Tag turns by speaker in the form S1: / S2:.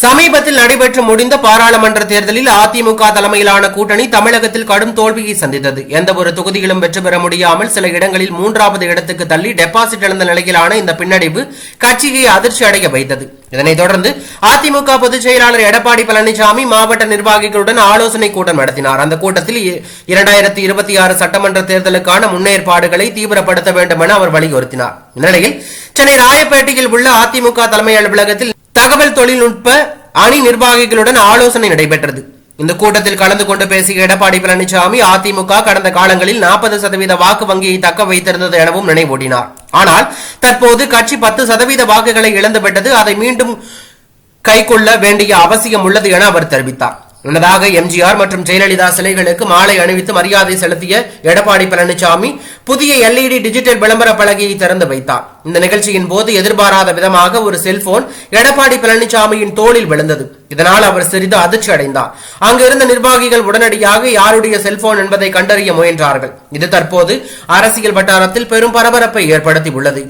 S1: சமீபத்தில் நடைபெற்று முடிந்த பாராளுமன்ற தேர்தலில் அதிமுக தலைமையிலான கூட்டணி தமிழகத்தில் கடும் தோல்வியை சந்தித்தது. எந்த ஒரு தொகுதியிலும் வெற்றி பெற முடியாமல் சில இடங்களில் 3வது இடத்துக்கு தள்ளி டெபாசிட் இழந்த நிலையிலான இந்த பின்னடைவு கட்சியை அதிர்ச்சி அடைய வைத்தது. இதனைத் தொடர்ந்து அதிமுக பொதுச் செயலாளர் எடப்பாடி பழனிசாமி மாவட்ட நிர்வாகிகளுடன் ஆலோசனை கூட்டம் நடத்தினார். அந்த கூட்டத்தில் 2026 சட்டமன்ற தேர்தலுக்கான முன்னேற்பாடுகளை தீவிரப்படுத்த வேண்டும் என அவர் வலியுறுத்தினார். இந்நிலையில் சென்னை ராயப்பேட்டையில் உள்ள அதிமுக தலைமை அலுவலகத்தில் தகவல் தொழில்நுட்ப அணி நிர்வாகிகளுடன் ஆலோசனை நடைபெற்றது. இந்த கூட்டத்தில் கலந்து கொண்டு பேசிய எடப்பாடி பழனிசாமி அதிமுக கடந்த காலங்களில் 40% வாக்கு வங்கியை தக்க வைத்திருந்தது எனவும் நினைவூட்டினார். ஆனால் தற்போது கட்சி 10% வாக்குகளை இழந்துவிட்டது. அதை மீண்டும் கைக்கொள்ள வேண்டிய அவசியம் உள்ளது என அவர் தெரிவித்தார். முன்னதாக எம்ஜிஆர் மற்றும் ஜெயலலிதா சிலைகளுக்கு மாலை அணிவித்து மரியாதை செலுத்திய எடப்பாடி பழனிசாமி புதிய LED டிஜிட்டல் விளம்பர பலகையை திறந்து வைத்தார். இந்த நிகழ்ச்சியின் போது எதிர்பாராத விதமாக ஒரு செல்போன் எடப்பாடி பழனிசாமியின் தோளில் விழுந்தது. இதனால் அவர் சிறிது அதிர்ச்சி அடைந்தார். அங்கிருந்த நிர்வாகிகள் உடனடியாக யாருடைய செல்போன் என்பதை கண்டறிய முயன்றார்கள். இது தற்போது அரசியல் வட்டாரத்தில் பெரும் பரபரப்பை ஏற்படுத்தியுள்ளது.